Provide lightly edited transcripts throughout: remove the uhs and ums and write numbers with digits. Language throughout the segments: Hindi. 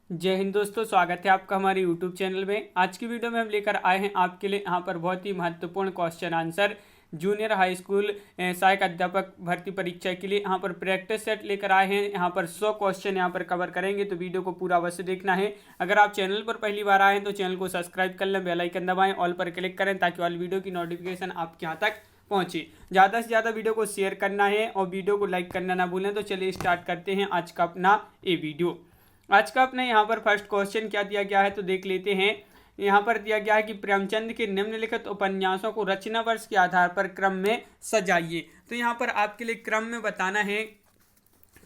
जय हिंद दोस्तों, स्वागत है आपका हमारे YouTube चैनल में। आज की वीडियो में हम लेकर आए हैं आपके लिए यहाँ पर बहुत ही महत्वपूर्ण question answer junior high school सहायक अध्यापक भर्ती परीक्षा के लिए यहाँ पर प्रैक्टिस सेट लेकर आए हैं। यहाँ पर 100 क्वेश्चन यहाँ पर कवर करेंगे, तो वीडियो को पूरा अवश्य देखना है। अगर आप चैनल पर पहली बार आए हैं तो चैनल को सब्सक्राइब कर लें, बेल आइकन दबाएं, ऑल पर क्लिक करें ताकि ऑल वीडियो की नोटिफिकेशन आपके यहाँ तक पहुँचे। ज़्यादा से ज़्यादा वीडियो को शेयर करना है और वीडियो को लाइक करना ना भूलें। तो चलिए स्टार्ट करते हैं आज का अपना ये वीडियो। आज का अपने यहाँ पर फर्स्ट क्वेश्चन क्या दिया गया है तो देख लेते हैं। यहाँ पर दिया गया है कि प्रेमचंद के निम्नलिखित उपन्यासों को रचना वर्ष के आधार पर क्रम में सजाइए। तो यहाँ पर आपके लिए क्रम में बताना है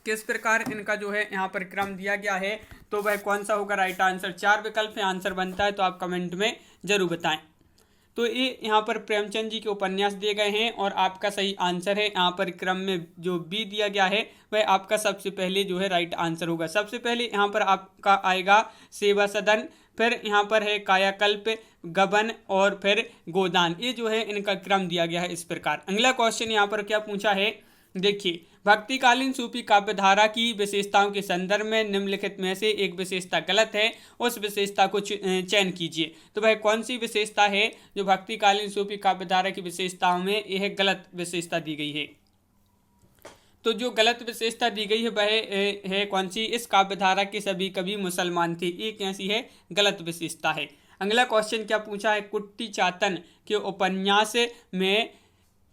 किस प्रकार इनका जो है यहाँ पर क्रम दिया गया है, तो वह कौन सा होगा राइट आंसर। 4 विकल्प में आंसर बनता है, तो आप कमेंट में जरूर बताएं। तो ये यहाँ पर प्रेमचंद जी के उपन्यास दिए गए हैं और आपका सही आंसर है यहाँ पर क्रम में जो बी दिया गया है वह आपका सबसे पहले जो है राइट आंसर होगा। सबसे पहले यहाँ पर आपका आएगा सेवा सदन, फिर यहाँ पर है कायाकल्प, गबन और फिर गोदान। ये जो है इनका क्रम दिया गया है इस प्रकार। अगला क्वेश्चन यहाँ पर क्या पूछा है, देखिए, भक्तिकालीन सूफी काव्यधारा की विशेषताओं के संदर्भ में निम्नलिखित में से एक विशेषता गलत है, उस विशेषता को चयन कीजिए। तो वह कौन सी विशेषता है जो भक्तिकालीन सूफी काव्यधारा की विशेषताओं में यह गलत विशेषता दी गई है। तो जो गलत विशेषता दी गई है वह है कौन सी, इस काव्यधारा के सभी कवि मुसलमान थे। ये कैसी है, गलत विशेषता है। अगला क्वेश्चन क्या पूछा है, कुट्टी चातन के उपन्यास में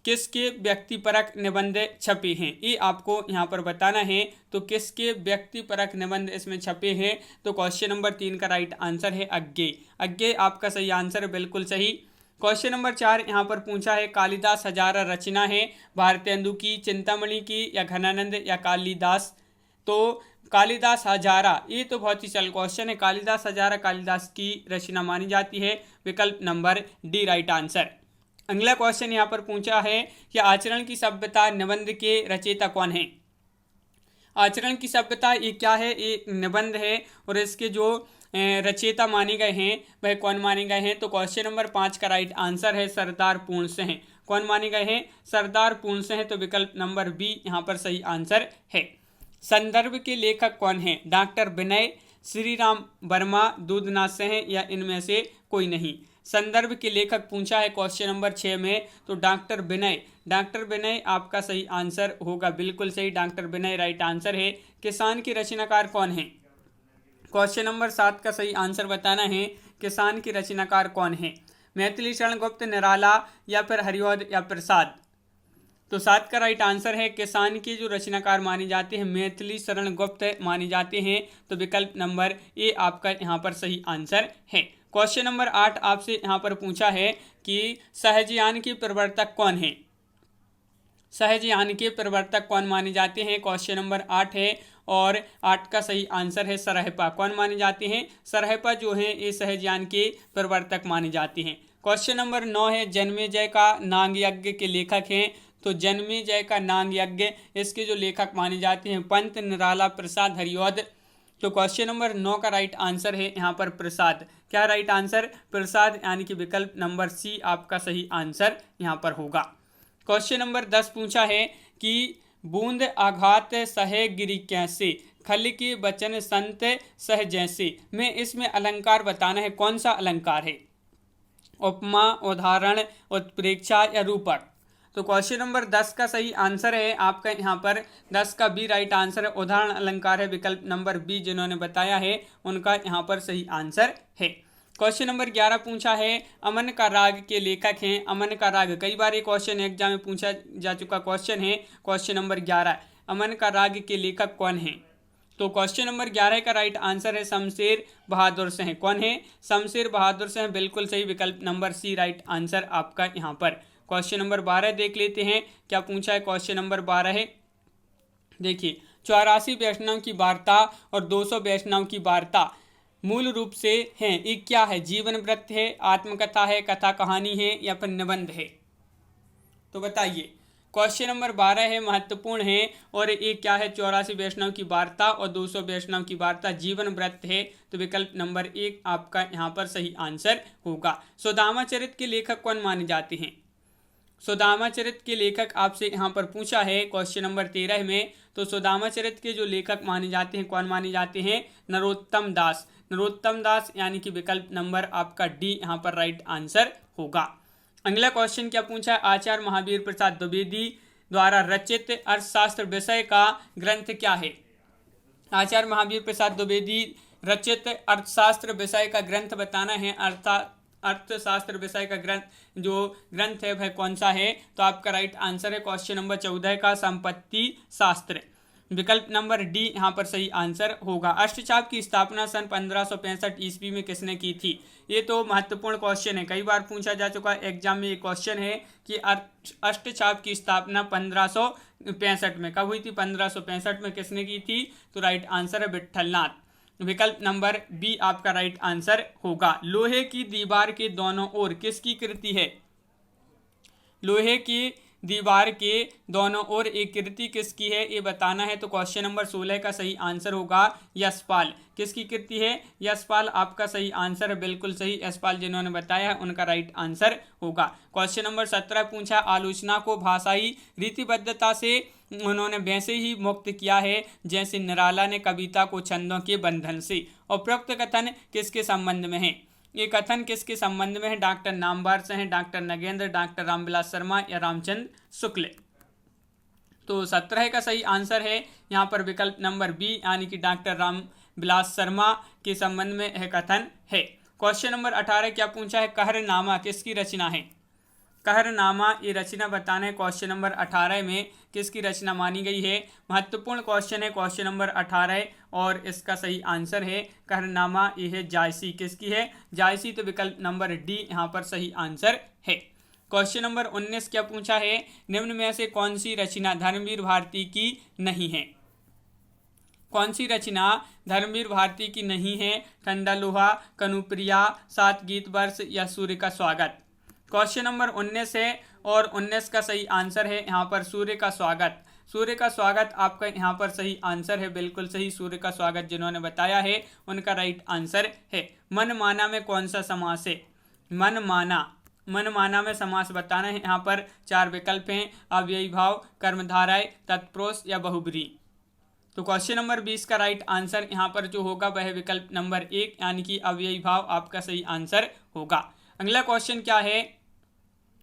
किसके व्यक्तिपरक निबंध छपे हैं, ये आपको यहाँ पर बताना है। तो किसके व्यक्तिपरक निबंध इसमें छपे हैं, तो क्वेश्चन नंबर 3 का राइट आंसर है अज्ञे। अज्ञे आपका सही आंसर है, बिल्कुल सही। क्वेश्चन नंबर 4 यहाँ पर पूछा है कालिदास हजारा रचना है भारतेंदु की, चिंतामणि की या घनानंद या कालिदास। तो कालिदास हजारा ये तो बहुत ही सरल क्वेश्चन है, कालिदास हजारा कालिदास की रचना मानी जाती है, विकल्प नंबर डी राइट आंसर। अगला क्वेश्चन यहाँ पर पूछा है कि आचरण की सभ्यता निबंध के रचयिता कौन है। आचरण की सभ्यता ये क्या है, ये निबंध है और इसके जो रचयिता माने गए हैं वह कौन माने गए हैं। तो क्वेश्चन नंबर 5 का राइट आंसर है सरदार पूर्ण सिंह। कौन माने गए हैं, सरदार पूर्ण सिंह। तो विकल्प नंबर बी यहाँ पर सही आंसर है। संदर्भ के लेखक कौन है, डॉक्टर विनय, श्री राम वर्मा, दूधनाथ सिंह या इनमें से कोई नहीं। संदर्भ के लेखक पूछा है क्वेश्चन नंबर 6 में, तो डॉक्टर विनय। डॉक्टर विनय आपका सही आंसर होगा, बिल्कुल सही, डॉक्टर विनय राइट आंसर है। किसान के रचनाकार कौन है, क्वेश्चन नंबर 7 का सही आंसर बताना है। किसान के रचनाकार कौन है, मैथिली शरण गुप्त, निराला या फिर हरिऔध या प्रसाद। तो 7 का राइट आंसर है किसान के जो रचनाकार माने जाते हैं मैथिली शरण गुप्त माने जाते हैं। तो विकल्प नंबर ए आपका यहाँ पर सही आंसर है। क्वेश्चन नंबर 8 आपसे यहाँ पर पूछा है कि सहजयान के प्रवर्तक कौन है। सहजयान के प्रवर्तक कौन माने जाते हैं, क्वेश्चन नंबर 8 है और 8 का सही आंसर है सरहपा। कौन माने जाते हैं, सरहपा जो है ये सहजयान के प्रवर्तक माने जाते हैं। क्वेश्चन नंबर 9 है जन्मेजय का नाग यज्ञ के लेखक हैं। तो जन्मेजय का नाग यज्ञ इसके जो लेखक माने जाते हैं पंत, निराला, प्रसाद, हरिऔध। तो क्वेश्चन नंबर 9 का राइट आंसर है यहाँ पर प्रसाद। क्या राइट आंसर, प्रसाद, यानी कि विकल्प नंबर सी आपका सही आंसर यहाँ पर होगा। क्वेश्चन नंबर 10 पूछा है कि बूंद आघात सहे गिरी कैसे, खल के बचन संत सह जैसे में इसमें अलंकार बताना है। कौन सा अलंकार है, उपमा, उदाहरण, उत्प्रेक्षा या रूपक। तो क्वेश्चन नंबर 10 का सही आंसर है आपका यहाँ पर 10 का बी राइट आंसर है, उदाहरण अलंकार है, विकल्प नंबर बी जिन्होंने बताया है उनका यहाँ पर सही आंसर है। क्वेश्चन नंबर 11 पूछा है अमन का राग के लेखक हैं। अमन का राग कई बार ये क्वेश्चन एग्जाम में पूछा जा चुका क्वेश्चन है। क्वेश्चन नंबर 11 अमन का राग के लेखक कौन है। तो क्वेश्चन नंबर 11 का राइट आंसर है शमशेर बहादुर सिंह। कौन है, शमशेर बहादुर सिंह, बिल्कुल सही, विकल्प नंबर सी राइट आंसर आपका यहाँ पर। क्वेश्चन नंबर 12 देख लेते हैं क्या पूछा है। क्वेश्चन नंबर 12 है, देखिए, 84 वैष्णव की वार्ता और 200 वैष्णव की वार्ता मूल रूप से हैं, ये क्या है, जीवन वृत्त है, आत्मकथा है, कथा कहानी है या फिर निबंध है। तो बताइए। क्वेश्चन नंबर 12 है, महत्वपूर्ण है और ये क्या है, 84 वैष्णव की वार्ता और 200 वैष्णव की वार्ता जीवन व्रत है। तो विकल्प नंबर 1 आपका यहाँ पर सही आंसर होगा। सुदामा चरित के लेखक कौन माने जाते हैं। सुदामा चरित्र के लेखक आपसे यहाँ पर पूछा है क्वेश्चन नंबर 13 में। तो सुदामा चरित्र के जो लेखक माने जाते हैं, कौन माने जाते हैं? नरोत्तम दास। नरोत्तम दास यानी कि विकल्प नंबर आपका डी यहाँ पर राइट आंसर होगा। अगला क्वेश्चन क्या पूछा है? आचार्य महावीर प्रसाद द्विवेदी द्वारा रचित अर्थशास्त्र विषय का ग्रंथ क्या है? आचार्य महावीर प्रसाद द्विवेदी रचित अर्थशास्त्र विषय का ग्रंथ बताना है। अर्थशास्त्र विषय का ग्रंथ है वह कौन सा है? तो आपका राइट आंसर है क्वेश्चन नंबर 14 का संपत्ति शास्त्र। विकल्प नंबर डी यहाँ पर सही आंसर होगा। अष्टचाप की स्थापना सन 1565 ईस्वी में किसने की थी? ये तो महत्वपूर्ण क्वेश्चन है, कई बार पूछा जा चुका है एग्जाम में। ये क्वेश्चन है कि अष्टचाप की स्थापना 1565 में कब हुई थी? 1565 में किसने की थी? तो राइट आंसर है विट्ठलनाथ। विकल्प नंबर बी आपका राइट आंसर होगा। लोहे की दीवार के दोनों ओर किसकी कृति है? लोहे की दीवार के दोनों ओर एक कृति किसकी है ये बताना है। तो क्वेश्चन नंबर 16 का सही आंसर होगा यशपाल। किसकी कृति है? यशपाल आपका सही आंसर है, बिल्कुल सही। यशपाल जिन्होंने बताया है उनका राइट आंसर होगा। क्वेश्चन नंबर 17 पूछा, आलोचना को भाषाई रीतिबद्धता से उन्होंने वैसे ही मुक्त किया है जैसे निराला ने कविता को छंदों के बंधन से। उपरोक्त कथन किसके संबंध में है? ये कथन किसके संबंध में है? डॉक्टर नामवर से हैं, डॉक्टर नगेंद्र, डॉक्टर रामविलास शर्मा या रामचंद्र शुक्ल। तो 17 का सही आंसर है यहाँ पर विकल्प नंबर बी यानी कि डॉक्टर रामविलास शर्मा के संबंध में यह कथन है। क्वेश्चन नंबर 18 क्या पूछा है? कहरनामा किसकी रचना है? कहरनामा ये रचना बताना है। क्वेश्चन नंबर 18 में किसकी रचना मानी गई है? महत्वपूर्ण क्वेश्चन है क्वेश्चन नंबर 18 और इसका सही आंसर है कहरनामा ये है जायसी। किसकी है? जायसी। तो विकल्प नंबर डी यहाँ पर सही आंसर है। क्वेश्चन नंबर 19 क्या पूछा है? निम्न में से कौन सी रचना धर्मवीर भारती की नहीं है? कौन सी रचना धर्मवीर भारती की नहीं है? ठंडा लोहा, कनुप्रिया, 7 गीत वर्ष या सूर्य का स्वागत। क्वेश्चन नंबर 19 है और 19 का सही आंसर है यहाँ पर सूर्य का स्वागत। सूर्य का स्वागत आपका यहाँ पर सही आंसर है, बिल्कुल सही। सूर्य का स्वागत जिन्होंने बताया है उनका राइट आंसर है। मनमाना में कौन सा समास है? मनमाना में समास बताना है। यहाँ पर 4 विकल्प हैं, अव्ययी भाव, कर्मधारय, तत्पुरुष या बहुब्री। तो क्वेश्चन नंबर 20 का राइट आंसर यहाँ पर जो होगा वह विकल्प नंबर 1 यानी कि अव्ययी भाव आपका सही आंसर होगा। अगला क्वेश्चन क्या है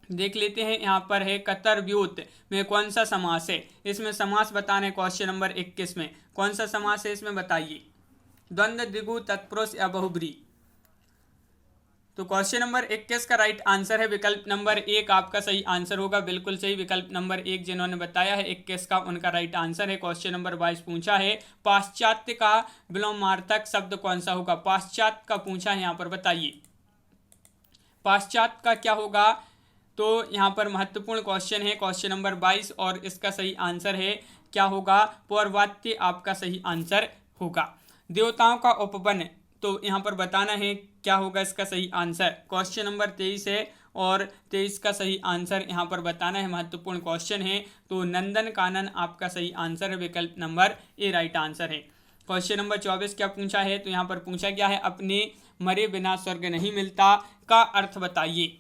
देख लेते हैं। यहाँ पर है कतरव्यूत में कौन सा समास है? इसमें समास बताना है। क्वेश्चन नंबर 21 में कौन सा समास है इसमें बताइए? द्वंद्व, द्विगु, तत्पुरुष या बहुब्री। तो क्वेश्चन नंबर 21 का राइट आंसर है विकल्प नंबर 1 आपका सही आंसर होगा, बिल्कुल सही। विकल्प नंबर 1 जिन्होंने बताया है 21 का उनका राइट आंसर है। क्वेश्चन नंबर 22 पूछा है पाश्चात्य का विलोमार्थक शब्द कौन सा होगा? पाश्चात्य का पूछा है, यहाँ पर बताइए पाश्चात्य का क्या होगा? तो यहाँ पर महत्वपूर्ण क्वेश्चन है क्वेश्चन नंबर 22 और इसका सही आंसर है क्या होगा? पौर्वात्य आपका सही आंसर होगा। देवताओं का उपवन, तो यहाँ पर बताना है क्या होगा इसका सही आंसर। क्वेश्चन नंबर 23 है और 23 का सही आंसर यहाँ पर बताना है, महत्वपूर्ण क्वेश्चन है। तो नंदन कानन आपका सही आंसर है, विकल्प नंबर ए राइट आंसर है। क्वेश्चन नंबर 24 क्या पूछा है? तो यहाँ पर पूछा गया है अपने मरे बिना स्वर्ग नहीं मिलता का अर्थ बताइए।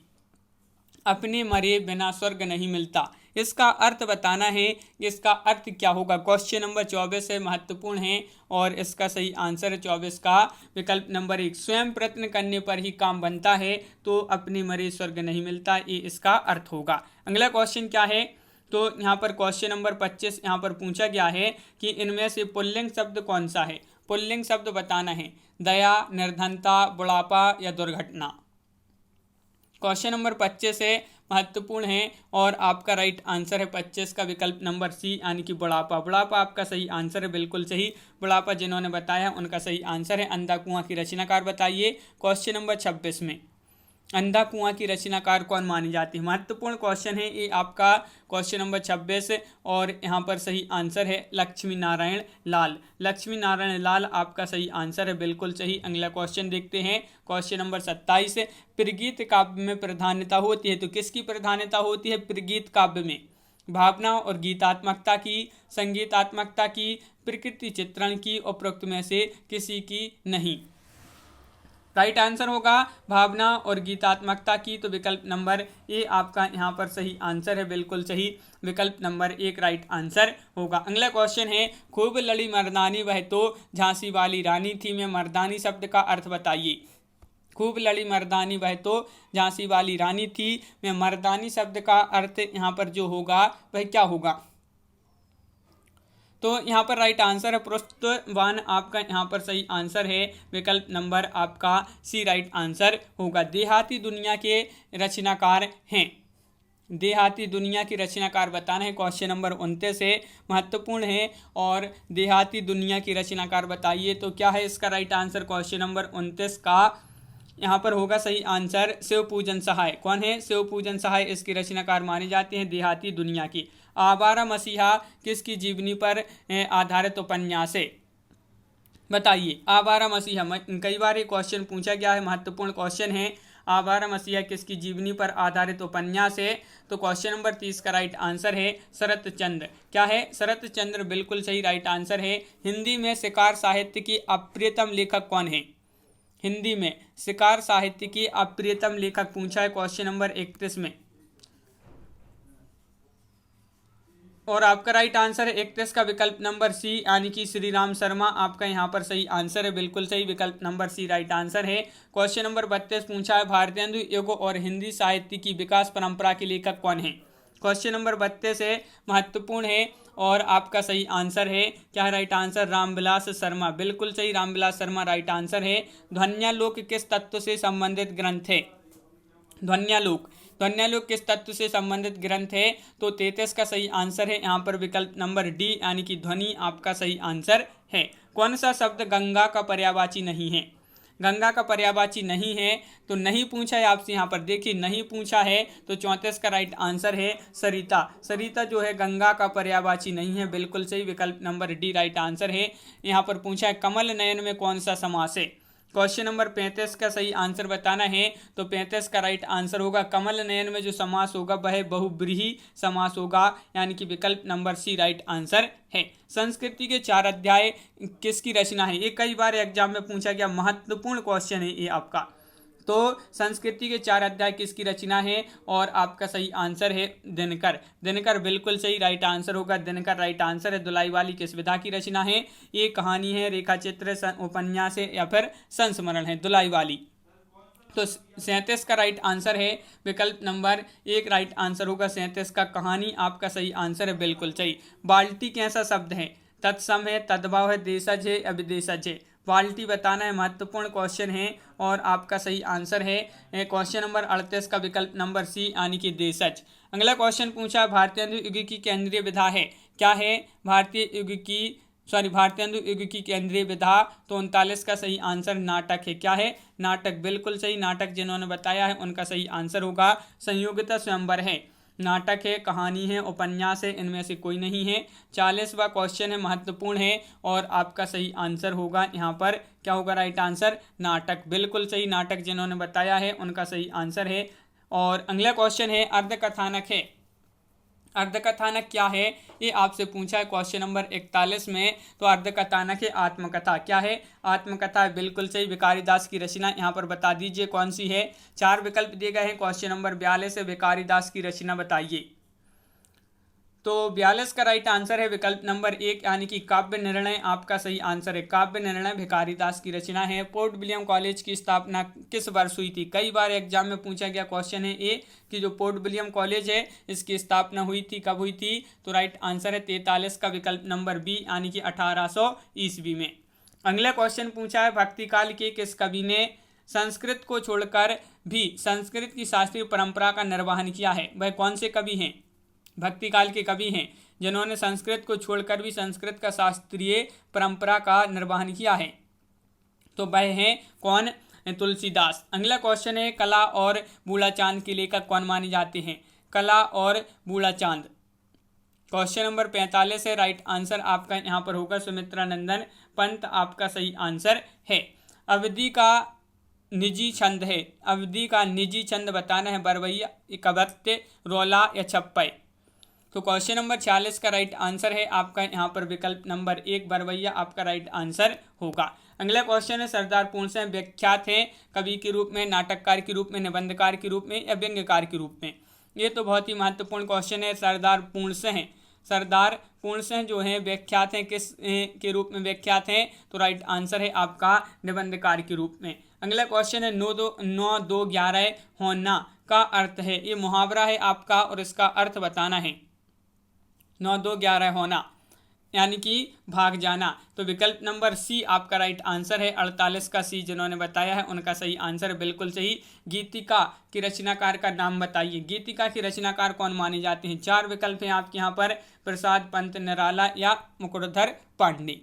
अपने मरे बिना स्वर्ग नहीं मिलता, इसका अर्थ बताना है। इसका अर्थ क्या होगा? क्वेश्चन नंबर 24 है, महत्वपूर्ण है और इसका सही आंसर है 24 का विकल्प नंबर 1। स्वयं प्रयत्न करने पर ही काम बनता है, तो अपने मरे स्वर्ग नहीं मिलता, ये इसका अर्थ होगा। अगला क्वेश्चन क्या है? तो यहाँ पर क्वेश्चन नंबर 25 यहाँ पर पूछा गया है कि इनमें से पुल्लिंग शब्द कौन सा है? पुल्लिंग शब्द बताना है। दया, निर्धनता, बुढ़ापा या दुर्घटना। क्वेश्चन नंबर 25 है, महत्वपूर्ण है और आपका राइट आंसर है 25 का विकल्प नंबर सी यानी कि बुढ़ापा। बुढ़ापा आपका सही आंसर है, बिल्कुल सही। बुढ़ापा जिन्होंने बताया उनका सही आंसर है। अंधा कुआं की रचनाकार बताइए। क्वेश्चन नंबर 26 में अंधा कुआं की रचनाकार कौन मानी जाती है? महत्वपूर्ण क्वेश्चन है ये आपका क्वेश्चन नंबर 26 और यहाँ पर सही आंसर है लक्ष्मी नारायण लाल। लक्ष्मी नारायण लाल आपका सही आंसर है, बिल्कुल सही। अगला क्वेश्चन देखते हैं क्वेश्चन नंबर 27। प्रगीत काव्य में प्रधानता होती है, तो किसकी प्रधानता होती है प्रगीत काव्य में? भावना और गीतात्मकता की, संगीतात्मकता की, प्रकृति चित्रण की, उपरोक्त में से किसी की नहीं। राइट आंसर होगा भावना और गीतात्मकता की, तो विकल्प नंबर ए आपका यहाँ पर सही आंसर है, बिल्कुल सही, विकल्प नंबर एक राइट आंसर होगा। अगला क्वेश्चन है, खूब लड़ी मर्दानी वह तो झांसी वाली रानी थी में मर्दानी शब्द का अर्थ बताइए। खूब लड़ी मर्दानी वह तो झांसी वाली रानी थी में मर्दानी शब्द का अर्थ यहाँ पर जो होगा वह क्या होगा? तो यहाँ पर राइट आंसर है पुरुषवान, आपका यहाँ पर सही आंसर है, विकल्प नंबर आपका सी राइट आंसर होगा। देहाती दुनिया के रचनाकार हैं, देहाती दुनिया की रचनाकार बताना है, क्वेश्चन नंबर 29 है, महत्वपूर्ण है। और देहाती दुनिया की रचनाकार बताइए, तो क्या है इसका राइट आंसर? क्वेश्चन नंबर 29 का यहाँ पर होगा सही आंसर शिव पूजन सहाय। कौन है? शिव पूजन सहाय इसकी रचनाकार माने जाते हैं, देहाती दुनिया की। आवारा मसीहा किसकी जीवनी पर आधारित उपन्यास है? बताइए। आवारा मसीहा, कई बार ये क्वेश्चन पूछा गया है, महत्वपूर्ण क्वेश्चन है। आवारा मसीहा किसकी जीवनी पर आधारित उपन्यास है? तो क्वेश्चन नंबर 30 का राइट आंसर है शरत चंद्र। क्या है? शरत चंद्र, बिल्कुल सही राइट आंसर है। हिंदी में शिकार साहित्य की अप्रियतम लेखक कौन है? हिंदी में शिकार साहित्य की अप्रियतम लेखक पूछा है क्वेश्चन नंबर 31 में। और आपका राइट आंसर है 31 का विकल्प नंबर सी, यानी कि श्री राम शर्मा, आपका यहाँ पर सही आंसर है, बिल्कुल सही, विकल्प नंबर सी राइट आंसर है। क्वेश्चन नंबर 32 पूछा है, भारतेंदु युग और हिंदी साहित्य की विकास परंपरा के लेखक कौन है? क्वेश्चन नंबर 32 है, महत्वपूर्ण है और आपका सही आंसर है। क्या है राइट आंसर? रामविलास शर्मा, बिल्कुल सही, रामविलास शर्मा राइट आंसर है। ध्वन्यालोक किस तत्व से संबंधित ग्रंथ है? ध्वन्यालोक, ध्वन्यालोक किस तत्व से संबंधित ग्रंथ है? तो 33 का सही आंसर है यहाँ पर विकल्प नंबर डी, यानी कि ध्वनि, आपका सही आंसर है। कौन सा शब्द गंगा का पर्यायवाची नहीं है? गंगा का पर्यायवाची नहीं है, तो नहीं पूछा है आपसे, यहाँ पर देखिए नहीं पूछा है, तो 34 का राइट आंसर है सरिता। सरिता जो है गंगा का पर्यायवाची नहीं है, बिल्कुल सही, विकल्प नंबर डी राइट आंसर है। यहाँ पर पूछा है कमल नयन में कौन सा समास है? क्वेश्चन नंबर 35 का सही आंसर बताना है, तो 35 का राइट आंसर होगा कमल नयन में जो समास होगा वह बहुब्रीहि समास होगा, यानी कि विकल्प नंबर सी राइट आंसर है। संस्कृति के 4 अध्याय किसकी रचना है? ये कई बार एग्जाम में पूछा गया, महत्वपूर्ण क्वेश्चन है ये आपका। तो संस्कृति के 4 अध्याय किसकी रचना है? और आपका सही आंसर है दिनकर। दिनकर बिल्कुल सही राइट आंसर होगा, दिनकर राइट आंसर है। दुलाई वाली किस विधा की रचना है? ये कहानी है, रेखा चित्र, उपन्यास है या फिर संस्मरण है? दुलाई वाली। तो 37 का राइट आंसर है विकल्प नंबर एक राइट आंसर होगा 37 का, कहानी, आपका सही आंसर है, बिल्कुल सही। बाल्टी कैसा शब्द है? तत्सम है, तद्भव है, देशज है या विदेशज है? बाल्टी बताना है, महत्वपूर्ण क्वेश्चन है और आपका सही आंसर है क्वेश्चन नंबर 38 का विकल्प नंबर सी, यानी कि देशज। अगला क्वेश्चन पूछा है, भारतीय युग की केंद्रीय विधा है? क्या है? भारतीय युग की केंद्रीय विधा, तो 39 का सही आंसर नाटक है। क्या है? नाटक, बिल्कुल सही, नाटक जिन्होंने बताया है उनका सही आंसर होगा संयोगिता स्वयंवर है। नाटक है, कहानी है, उपन्यास है, इनमें से कोई नहीं है। 40वां क्वेश्चन है, महत्वपूर्ण है और आपका सही आंसर होगा यहाँ पर, क्या होगा राइट आंसर? नाटक, बिल्कुल सही, नाटक जिन्होंने बताया है उनका सही आंसर है। और अगला क्वेश्चन है, अर्धकथानक है। अर्धकथानक क्या है? ये आपसे पूछा है क्वेश्चन नंबर 41 में। तो अर्धकथानक है आत्मकथा। क्या है? आत्मकथा है, बिल्कुल सही, भिखारी दास की रचना। यहाँ पर बता दीजिए कौन सी है। 4 विकल्प दिए गए हैं, क्वेश्चन नंबर 42 है, भिखारी दास की रचना बताइए। तो 42 का राइट आंसर है विकल्प नंबर 1, यानी कि काव्य निर्णय, आपका सही आंसर है। काव्य निर्णय भिखारी दास की रचना है। पोर्ट विलियम कॉलेज की स्थापना किस वर्ष हुई थी? कई बार एग्जाम में पूछा गया क्वेश्चन है ये कि जो पोर्ट विलियम कॉलेज है इसकी स्थापना हुई थी, कब हुई थी? तो राइट आंसर है 43 का विकल्प नंबर बी, यानी कि 1800 ईस्वी में। अगला क्वेश्चन पूछा है, भक्तिकाल के किस कवि ने संस्कृत को छोड़कर भी संस्कृत की शास्त्रीय परंपरा का निर्वहन किया है? वह कौन से कवि हैं? भक्तिकाल के कवि हैं जिन्होंने संस्कृत को छोड़कर भी संस्कृत का शास्त्रीय परंपरा का निर्वहन किया है, तो वह हैं कौन? तुलसीदास। अगला क्वेश्चन है, कला और बूढ़ा चांद के लेखक कौन माने जाते हैं? कला और बूढ़ा चांद, क्वेश्चन नंबर 45 है, राइट आंसर आपका यहाँ पर होगा सुमित्रा नंदन पंत, आपका सही आंसर है। अवधि का निजी छंद है, अवधि का निजी छंद बताना है, बरवैया, कवत्य, रोला या छप्पय? तो क्वेश्चन नंबर 46 का राइट आंसर है आपका यहाँ पर विकल्प नंबर 1 बरवैया, आपका राइट आंसर होगा। अगला क्वेश्चन है सरदार पूर्ण सिंह विख्यात हैं कवि के रूप में, नाटककार के रूप में, निबंधकार के रूप में या व्यंग्यकार के रूप में। ये तो बहुत ही महत्वपूर्ण क्वेश्चन है। सरदार पूर्ण सिंह जो है विख्यात हैं किस के रूप में विख्यात हैं, तो राइट आंसर है आपका निबंधकार के रूप में। अगला क्वेश्चन है 9-2-11 होना का अर्थ है, ये मुहावरा है आपका और इसका अर्थ बताना है। 9-2-11 होना यानी कि भाग जाना, तो विकल्प नंबर सी आपका राइट आंसर है। 48 का सी जिन्होंने बताया है उनका सही आंसर बिल्कुल सही। गीतिका के रचनाकार का नाम बताइए। गीतिका के रचनाकार कौन माने जाते हैं? 4 विकल्प हैं आपके यहाँ पर, प्रसाद पंत निराला या मुकुटधर पांडे।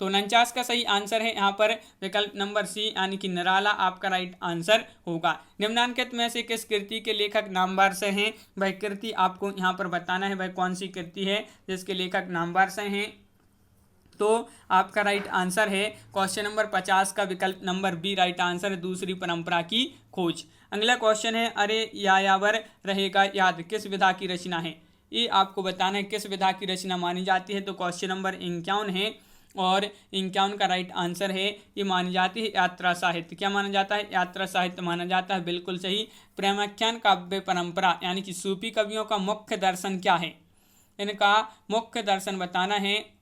तो 49 का सही आंसर है यहाँ पर विकल्प नंबर सी यानी कि निराला आपका राइट आंसर होगा। निम्नांकित में से किस कृति के लेखक नामवार से हैं? वह कृति आपको यहाँ पर बताना है, वह कौन सी कृति है जिसके लेखक नामवार से हैं। तो आपका राइट आंसर है क्वेश्चन नंबर 50 का विकल्प नंबर बी राइट आंसर है, दूसरी परंपरा की खोज। अगला क्वेश्चन है अरे यायावर रहेगा याद किस विधा की रचना है? ये आपको बताना है किस विधा की रचना मानी जाती है। तो क्वेश्चन नंबर 51 है और 51 का राइट आंसर है, ये मानी जाती है यात्रा साहित्य। क्या माना जाता है? यात्रा साहित्य माना जाता है, बिल्कुल सही। प्रेमाख्यान काव्य परंपरा यानी कि सूफी कवियों का मुख्य दर्शन क्या है? इनका मुख्य दर्शन बताना है।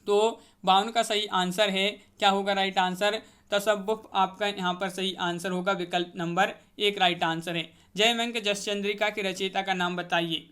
तो 52 का सही आंसर है, क्या होगा राइट आंसर? तसव्वुफ आपका यहाँ पर सही आंसर होगा, विकल्प नंबर 1 राइट आंसर है। जयमंक जसचंद्रिका के रचयिता का नाम बताइए।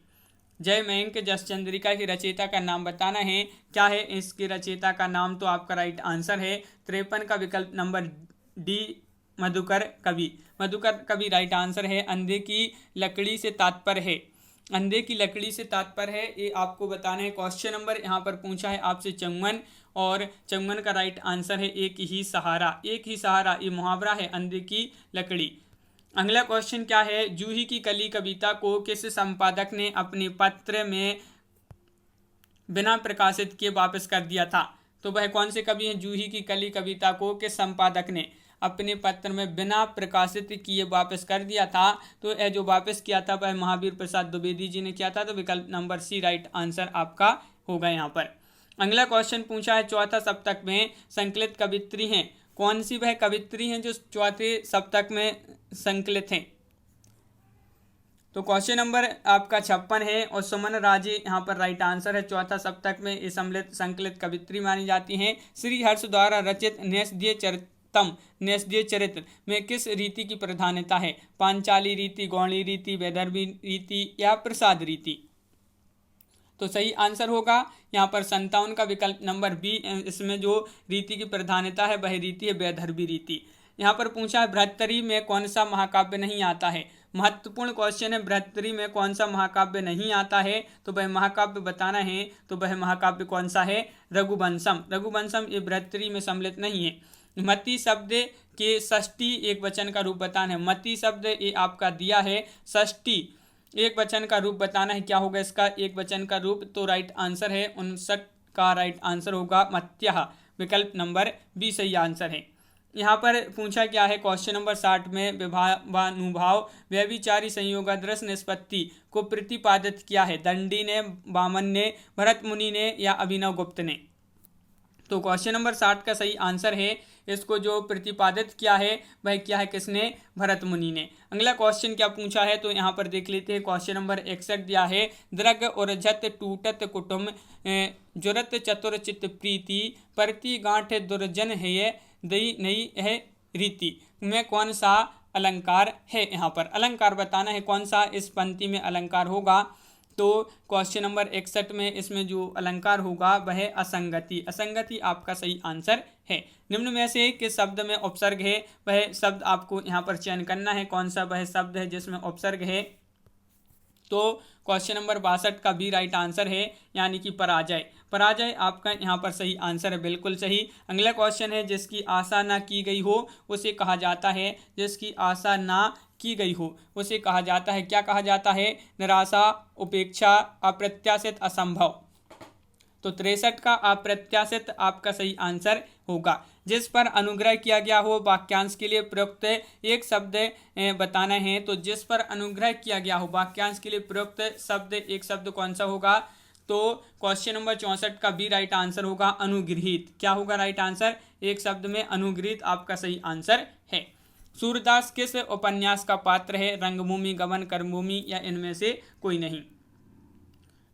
जयमंक जसचंद्रिका की रचयिता का नाम बताना है, क्या है इसके रचयिता का नाम? तो आपका राइट आंसर है 53 का विकल्प नंबर डी मधुकर कवि। मधुकर कवि राइट आंसर है। अंधे की लकड़ी से तात्पर्य है, अंधे की लकड़ी से तात्पर्य है, ये आपको बताना है। क्वेश्चन नंबर यहाँ पर पूछा है आपसे 54 और 54 का राइट आंसर है एक ही सहारा। एक ही सहारा ये मुहावरा है, अंधे की लकड़ी। अगला क्वेश्चन क्या है? जूही की कली कविता को किस संपादक ने अपने पत्र में बिना प्रकाशित किए वापस कर दिया था? तो वह कौन से कवि हैं? जूही की कली कविता को किस संपादक ने अपने पत्र में बिना प्रकाशित किए वापस कर दिया था? तो यह जो वापस किया था वह महावीर प्रसाद द्विवेदी जी ने किया था। तो विकल्प नंबर सी राइट आंसर आपका होगा यहाँ पर। अगला क्वेश्चन पूछा है चौथा सप्तक में संकलित कवित्री हैं, कौन सी वह कवित्री हैं जो चौथे सप्तक में संकलित हैं? तो क्वेश्चन नंबर आपका 56 है और सुमन राजे यहाँ पर राइट आंसर है। चौथा सप्तक में ये संकलित कवित्री मानी जाती हैं। श्री हर्ष द्वारा रचित न्यस्तीय चरित्र में किस रीति की प्रधानता है? पांचाली रीति, गौणी रीति, वैदर्भी रीति या प्रसाद रीति? तो सही आंसर होगा यहाँ पर 57 का विकल्प नंबर बी। इसमें जो रीति की प्रधानता है वह रीति है वैदर्भी रीति। यहाँ पर पूछा है बृहत्तरी में कौन सा महाकाव्य नहीं आता है? महत्वपूर्ण क्वेश्चन है, बृहत्तरी में कौन सा महाकाव्य नहीं आता है? तो वह महाकाव्य बताना है। तो वह महाकाव्य कौन सा है? रघुवंशम। रघुवंशम ये बृहत्तरी में सम्मिलित नहीं है। मति शब्द के षष्ठी एक वचन का रूप बताना है। मति शब्द ये आपका दिया है, षष्ठी एक वचन का रूप बताना है। क्या होगा इसका एक वचन का रूप? तो राइट आंसर है 59 का राइट आंसर होगा मत्यः, विकल्प नंबर बी सही आंसर है। यहाँ पर पूछा क्या है क्वेश्चन नंबर 60 में विभावानुभाव व्यभिचारी संयोगादृश निष्पत्ति को प्रतिपादित किया है? दंडी ने, वामन ने, भरत मुनि ने या अभिनव गुप्त ने? तो क्वेश्चन नंबर 60 का सही आंसर है, इसको जो प्रतिपादित किया है वह क्या है? किसने? भरत मुनि ने। अगला क्वेश्चन क्या पूछा है तो यहाँ पर देख लेते हैं। क्वेश्चन नंबर 61 दिया है दृग उर्जत टूटत कुटुम जुरत चतुर चित्त प्रीति परति गांठ दुर्जन है दई नई है रीति में कौन सा अलंकार है? यहाँ पर अलंकार बताना है, कौन सा इस पंक्ति में अलंकार होगा? तो क्वेश्चन नंबर 61 में इसमें जो अलंकार होगा वह है असंगति। असंगति आपका सही आंसर है। निम्न में से किस शब्द में उपसर्ग है? वह शब्द आपको यहाँ पर चयन करना है, कौन सा वह शब्द है जिसमें उपसर्ग है? तो क्वेश्चन नंबर 62 का भी राइट आंसर है, यानी कि पराजय। पराजय आपका यहाँ पर सही आंसर है, बिल्कुल सही। अगला क्वेश्चन है जिसकी आशा ना की गई हो उसे कहा जाता है, जिसकी आशा ना की गई हो उसे कहा जाता है, क्या कहा जाता है? निराशा, उपेक्षा, अप्रत्याशित, असंभव। तो 63 का अप्रत्याशित आपका सही आंसर होगा। जिस पर अनुग्रह किया गया हो वाक्यांश के लिए प्रयुक्त एक शब्द बताना है। तो जिस पर अनुग्रह किया गया हो वाक्यांश के लिए प्रयुक्त शब्द एक शब्द कौन सा होगा? तो क्वेश्चन नंबर 64 का बी राइट आंसर होगा अनुगृहीत। क्या होगा राइट आंसर? एक शब्द में अनुगृहीत आपका सही आंसर है। सूरदास किस उपन्यास का पात्र है? रंगभूमि, गबन, कर्मभूमि या इनमें से कोई नहीं।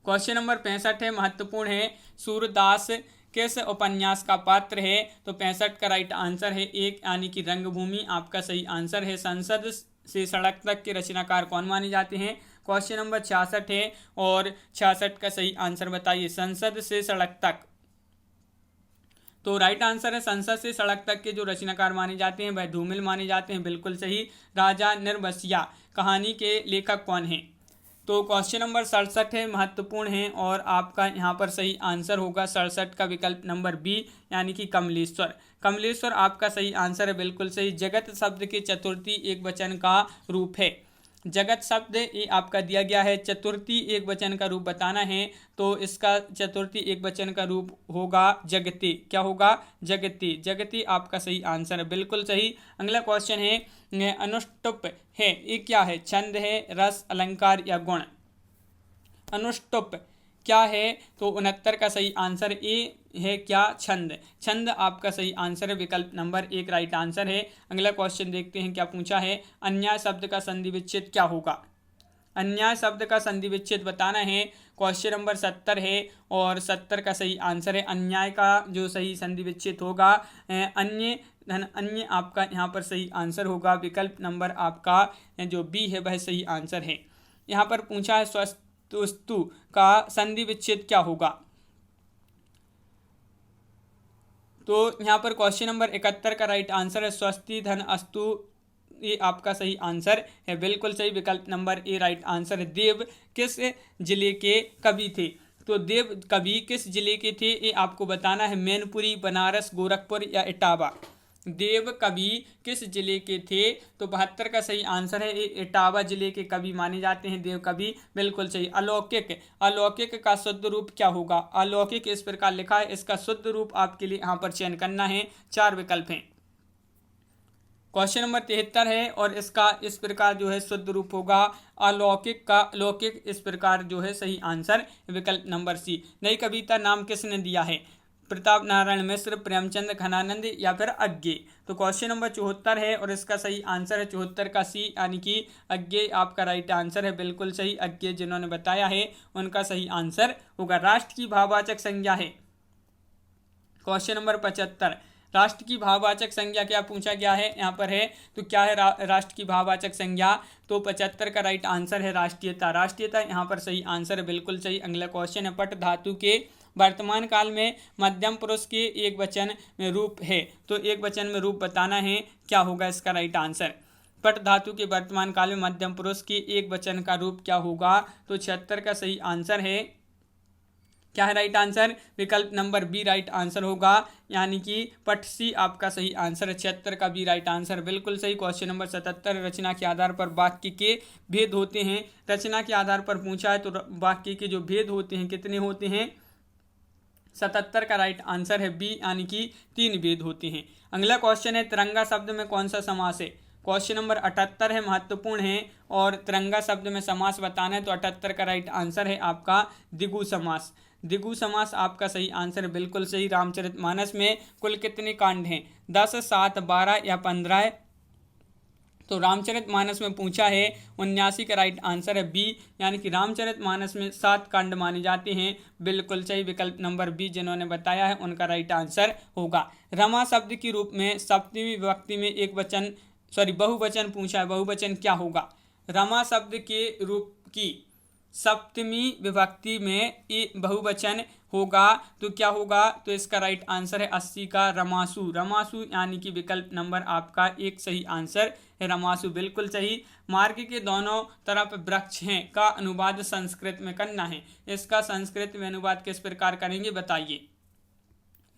क्वेश्चन नंबर 65 है, महत्वपूर्ण है। सूरदास किस उपन्यास का पात्र है? तो 65 का राइट आंसर है एक, यानी कि रंगभूमि आपका सही आंसर है। संसद से सड़क तक के रचनाकार कौन माने जाते हैं? क्वेश्चन नंबर 66 है और 66 का सही आंसर बताइए। संसद से सड़क तक, तो राइट आंसर है संसद से सड़क तक के जो रचनाकार माने जाते हैं वह धूमिल माने जाते हैं, बिल्कुल सही। राजा निर्बसिया कहानी के लेखक कौन हैं? तो क्वेश्चन नंबर 67 है, महत्वपूर्ण है और आपका यहाँ पर सही आंसर होगा 67 का विकल्प नंबर बी, यानी कि कमलेश्वर। कमलेश्वर आपका सही आंसर है, बिल्कुल सही। जगत शब्द के चतुर्थी एक वचन का रूप है। जगत शब्द ये आपका दिया गया है, चतुर्थी एक वचन का रूप बताना है, तो इसका चतुर्थी एक वचन का रूप होगा जगति। क्या होगा? जगति। जगति आपका सही आंसर है, बिल्कुल सही। अगला क्वेश्चन है, अनुष्टुप है, ये क्या है? छंद है, रस, अलंकार या गुण? अनुष्टुप क्या है? तो 69 का सही आंसर ए है क्या? छंद। छंद आपका सही आंसर है, विकल्प नंबर एक राइट आंसर है। अगला क्वेश्चन देखते हैं क्या पूछा है। अन्याय शब्द का संधि विच्छेद क्या होगा? अन्याय शब्द का संधि विच्छेद बताना है। क्वेश्चन नंबर 70 है और 70 का सही आंसर है अन्याय का जो सही संधि विच्छेद होगा अन्य धन अन्य आपका यहाँ पर सही आंसर होगा, विकल्प नंबर आपका जो बी है वह सही आंसर है। यहाँ पर पूछा है स्वस्तु का संधि विच्छेद क्या होगा? तो यहाँ पर क्वेश्चन नंबर 71 का राइट आंसर है स्वस्ति धन अस्तु, ये आपका सही आंसर है, बिल्कुल सही। विकल्प नंबर ए राइट आंसर है। देव किस जिले के कवि थे? तो देव कवि किस जिले के थे ये आपको बताना है। मैनपुरी, बनारस, गोरखपुर या इटावा? देव कवि किस जिले के थे? तो 72 का सही आंसर है, ये इटावा जिले के कवि माने जाते हैं देव कवि, बिल्कुल सही। अलौकिक, अलौकिक का शुद्ध रूप क्या होगा? अलौकिक इस प्रकार लिखा है, इसका शुद्ध रूप आपके लिए यहाँ पर चयन करना है, 4 विकल्प हैं। क्वेश्चन नंबर 73 है और इसका इस प्रकार जो है शुद्ध रूप होगा अलौकिक का अलौकिक, इस प्रकार जो है सही आंसर विकल्प नंबर सी। नई कविता नाम किसने दिया है? प्रताप नारायण मिश्र, प्रेमचंद, घनानंद या फिर अज्ञे? तो क्वेश्चन नंबर 74 है और इसका सही आंसर है 74 का सी, यानी कि अज्ञे आपका राइट आंसर है, बिल्कुल सही। अज्ञे जिन्होंने बताया है उनका सही आंसर होगा। राष्ट्र की भाववाचक संज्ञा है। क्वेश्चन नंबर 75, राष्ट्र की भाववाचक संज्ञा क्या पूछा गया है यहाँ पर है। तो क्या है राष्ट्र की भाववाचक संज्ञा? तो 75 का राइट आंसर है राष्ट्रीयता। राष्ट्रीयता यहाँ पर सही आंसर है, बिल्कुल सही। अगला क्वेश्चन है, पट धातु के वर्तमान काल में मध्यम पुरुष के एक वचन में रूप है, तो एक वचन में रूप बताना है, क्या होगा इसका राइट आंसर? पट धातु के वर्तमान काल में मध्यम पुरुष के एक वचन का रूप क्या होगा? तो 76 का सही आंसर है, क्या है राइट आंसर? विकल्प नंबर बी राइट आंसर होगा, यानी कि पट सी आपका सही आंसर है। 76 का बी राइट आंसर, बिल्कुल सही। क्वेश्चन नंबर 77, रचना के आधार पर वाक्य के भेद होते हैं। रचना के आधार पर पूछा है तो वाक्य के जो भेद होते हैं कितने होते हैं? 77 का राइट आंसर है बी, यानी कि 3 भेद होते हैं। अगला क्वेश्चन है, तिरंगा शब्द में कौन सा समास है? क्वेश्चन नंबर 78 है, महत्वपूर्ण है और तिरंगा शब्द में समास बताना है, तो 78 का राइट आंसर है आपका द्विगु समास। द्विगु समास आपका सही आंसर है, बिल्कुल सही। रामचरितमानस में कुल कितने कांड हैं? 10, 7, 12 या 15? तो रामचरितमानस में पूछा है 79 का राइट आंसर है बी, यानी कि रामचरितमानस में 7 कांड माने जाते हैं, बिल्कुल सही। विकल्प नंबर बी जिन्होंने बताया है उनका राइट आंसर होगा। रमा शब्द के रूप में सप्तमी विभक्ति में एक वचन बहुवचन पूछा है, बहुवचन क्या होगा? रमा शब्द के रूप की सप्तमी विभक्ति में ये बहुवचन होगा, तो क्या होगा? तो इसका राइट आंसर है 80 का रमासु। रमासु यानी कि विकल्प नंबर आपका एक सही आंसर है, रमासु, बिल्कुल सही। मार्ग के दोनों तरफ वृक्ष हैं का अनुवाद संस्कृत में करना है, इसका संस्कृत में अनुवाद किस प्रकार करेंगे बताइए।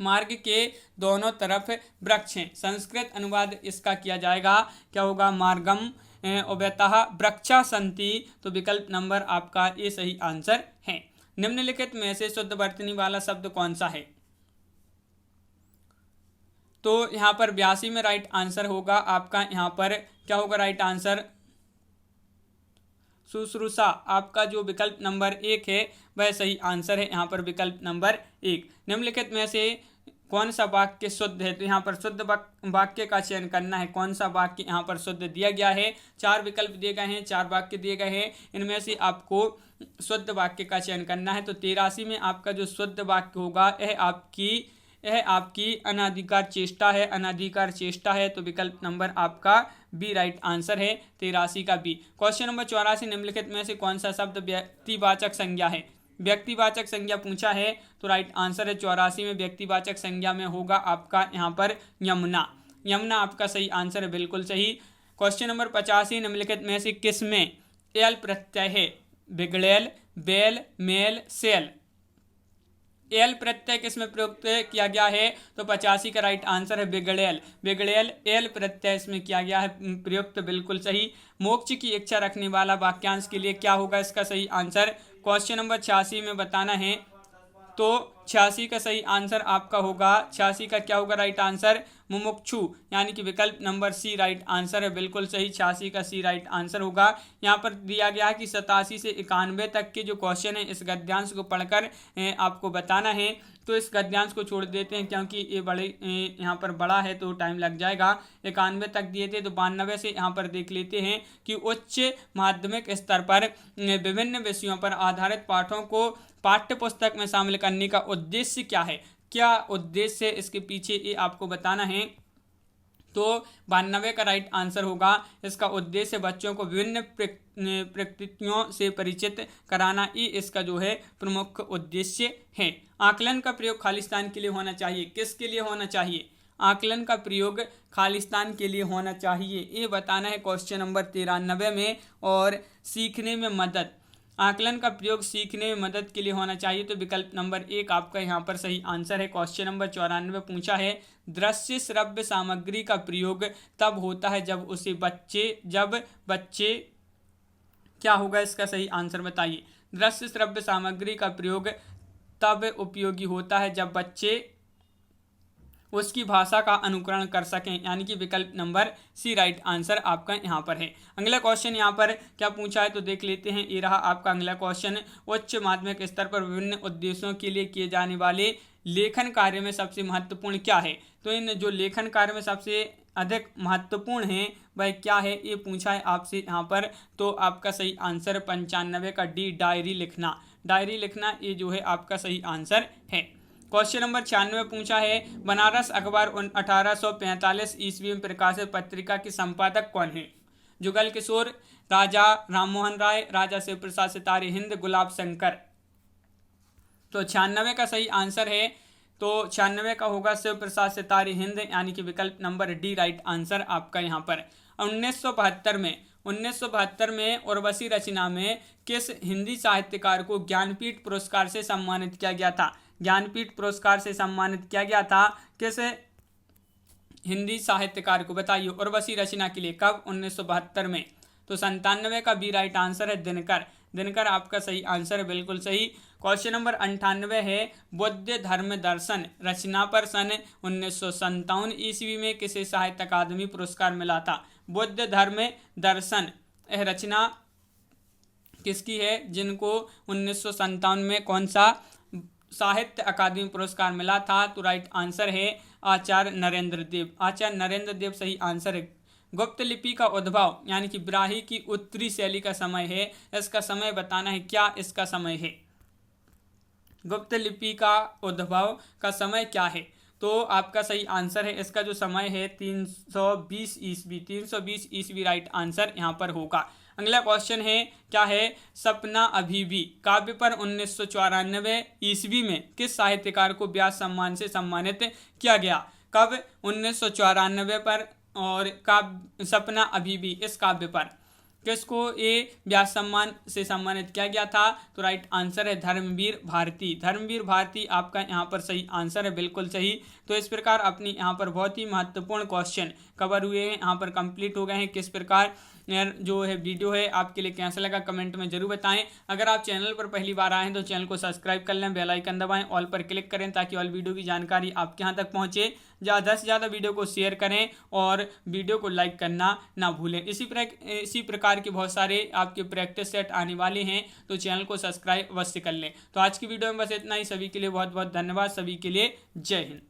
मार्ग के दोनों तरफ वृक्ष हैं, संस्कृत अनुवाद इसका किया जाएगा, क्या होगा? मार्गम उभयतः वृक्षा सन्ति, तो विकल्प नंबर आपका ये सही आंसर है। निम्नलिखित में से शुद्ध वर्तनी वाला शब्द कौन सा है? तो यहाँ पर 82 में राइट आंसर होगा आपका, यहाँ पर क्या होगा राइट आंसर? शुश्रूषा आपका जो विकल्प नंबर 1 है वह सही आंसर है यहाँ पर विकल्प नंबर 1। निम्नलिखित में से कौन सा वाक्य शुद्ध है, तो यहाँ पर शुद्ध वाक्य का चयन करना है। कौन सा वाक्य यहाँ पर शुद्ध दिया गया है, 4 विकल्प दिए गए हैं, 4 वाक्य दिए गए हैं, इनमें से आपको शुद्ध वाक्य का चयन करना है। तो 83 में आपका जो शुद्ध वाक्य होगा यह आपकी अनाधिकार चेष्टा है, अनाधिकार चेष्टा है, तो विकल्प नंबर आपका बी राइट आंसर है 83 का बी। क्वेश्चन नंबर 84, निम्नलिखित में से कौन सा शब्द व्यक्तिवाचक संज्ञा है, व्यक्तिवाचक संज्ञा पूछा है, तो राइट आंसर है 84 में व्यक्तिवाचक संज्ञा में होगा आपका यहाँ पर यमुना। यमुना आपका सही आंसर है, बिल्कुल सही। क्वेश्चन नंबर 85, निम्नलिखित में से किस में एल प्रत्यय है, बिगड़ेल, बेल, मेल, सेल। एल प्रत्यय किसमें प्रयुक्त किया गया है, तो 85 का राइट आंसर है बिगड़ेल। बिगड़ेल एल प्रत्यय इसमें किया गया है प्रयुक्त, बिल्कुल सही। मोक्ष की इच्छा रखने वाला वाक्यांश के लिए क्या होगा इसका सही आंसर, क्वेश्चन नंबर 86 में बताना है। तो 86 का सही आंसर आपका होगा, 86 का क्या होगा राइट आंसर, मुमुक्षु, यानी कि विकल्प नंबर सी राइट आंसर है, बिल्कुल सही। 86 का सी राइट आंसर होगा। यहाँ पर दिया गया है कि 87 से 91 तक के जो क्वेश्चन है इस गद्यांश को पढ़कर आपको बताना है। तो इस गद्यांश को छोड़ देते हैं क्योंकि ये बड़े यहाँ पर बड़ा है तो टाइम लग जाएगा। 91 तक दिए थे, तो 92 से यहाँ पर देख लेते हैं कि उच्च माध्यमिक स्तर पर विभिन्न विषयों पर आधारित पाठों को पाठ्य पुस्तक में शामिल करने का उद्देश्य क्या है, क्या उद्देश्य है इसके पीछे ये आपको बताना है। तो 92 का राइट आंसर होगा, इसका उद्देश्य बच्चों को विभिन्न प्रकृतियों से परिचित कराना, ये इसका जो है प्रमुख उद्देश्य है। आकलन का प्रयोग खालिस्तान के लिए होना चाहिए, किसके लिए होना चाहिए, आकलन का प्रयोग खालिस्तान के लिए होना चाहिए, ये बताना है क्वेश्चन नंबर 93 में। और सीखने में मदद, आकलन का प्रयोग सीखने में मदद के लिए होना चाहिए, तो विकल्प नंबर 1 आपका यहाँ पर सही आंसर है। क्वेश्चन नंबर 94 पूछा है, दृश्य श्रव्य सामग्री का प्रयोग तब होता है जब बच्चे क्या होगा इसका सही आंसर बताइए। दृश्य श्रव्य सामग्री का प्रयोग तब उपयोगी होता है जब बच्चे उसकी भाषा का अनुकरण कर सकें, यानी कि विकल्प नंबर सी राइट आंसर आपका यहाँ पर है। अगला क्वेश्चन यहाँ पर क्या पूछा है तो देख लेते हैं। ये रहा आपका अगला क्वेश्चन, उच्च माध्यमिक स्तर पर विभिन्न उद्देश्यों के लिए किए जाने वाले लेखन कार्य में सबसे महत्वपूर्ण क्या है। तो इन जो लेखन कार्य में सबसे अधिक महत्वपूर्ण है वह क्या है, ये पूछा है आपसे यहाँ पर। तो आपका सही आंसर 95 का डी, डायरी लिखना। डायरी लिखना ये जो है आपका सही आंसर है। क्वेश्चन नंबर 96 पूछा है, बनारस अखबार 1845 ईस्वी में प्रकाशित पत्रिका के संपादक कौन है। जुगल किशोर, राजा राममोहन राय, राजा शिव प्रसाद सितारे हिंद, गुलाब शंकर। तो 96 का सही आंसर है, तो 96 का होगा शिव प्रसाद सितारे हिंद, यानी कि विकल्प नंबर डी राइट आंसर आपका यहाँ पर। 1972 में उर्वशी रचना में किस हिंदी साहित्यकार को ज्ञानपीठ पुरस्कार से सम्मानित किया गया था। ज्ञानपीठ पुरस्कार से सम्मानित किया गया था किस हिंदी साहित्यकार को, बताइए, उर्वशी रचना के लिए, कब, 1972 में। तो 97 का बी राइट आंसर है दिनकर। दिनकर आपका सही आंसर है, बिल्कुल सही। क्वेश्चन नंबर 98 है, बुद्ध धर्म दर्शन रचना पर सन 1957 ईस्वी में किसे साहित्य अकादमी पुरस्कार मिला था। बुद्ध धर्म दर्शन यह रचना किसकी है, जिनको 1957 में कौन सा साहित्य अकादमी पुरस्कार मिला था। तो राइट आंसर है आचार्य नरेंद्र देव। आचार्य नरेंद्र देव सही आंसर है। गुप्त लिपि का उद्भव यानी कि ब्राही की उत्तरी शैली का समय है, इसका समय बताना है, क्या इसका समय है। गुप्त लिपि का उद्भव का समय क्या है, तो आपका सही आंसर है, इसका जो समय है 320 ईस्वी। 320 ईस्वी राइट आंसर यहाँ पर होगा। अगला क्वेश्चन है, क्या है, सपना अभी भी काव्य पर 1994 ईस्वी में किस साहित्यकार को व्यास सम्मान से सम्मानित किया गया। कब, 1994 पर, और काव्य सपना अभी भी इस काव्य पर किसको ये व्यास सम्मान से सम्मानित किया गया था। तो राइट आंसर है धर्मवीर भारती। धर्मवीर भारती आपका यहाँ पर सही आंसर है, बिल्कुल सही। तो इस प्रकार अपनी यहाँ पर बहुत ही महत्वपूर्ण क्वेश्चन कवर हुए हैं, यहाँ पर कंप्लीट हो गए हैं। किस प्रकार जो है वीडियो है आपके लिए कैसा लगा कमेंट में जरूर बताएं। अगर आप चैनल पर पहली बार आए हैं तो चैनल को सब्सक्राइब कर लें, बेल आइकन दबाएं, ऑल पर क्लिक करें ताकि ऑल वीडियो की जानकारी आपके यहाँ तक पहुँचे। ज़्यादा से ज़्यादा वीडियो को शेयर करें और वीडियो को लाइक करना ना भूलें। इसी प्रकार के बहुत सारे आपके प्रैक्टिस सेट आने वाले हैं, तो चैनल को सब्सक्राइब अवश्य कर लें। तो आज की वीडियो में बस इतना ही। सभी के लिए बहुत बहुत धन्यवाद। सभी के लिए जय हिंद।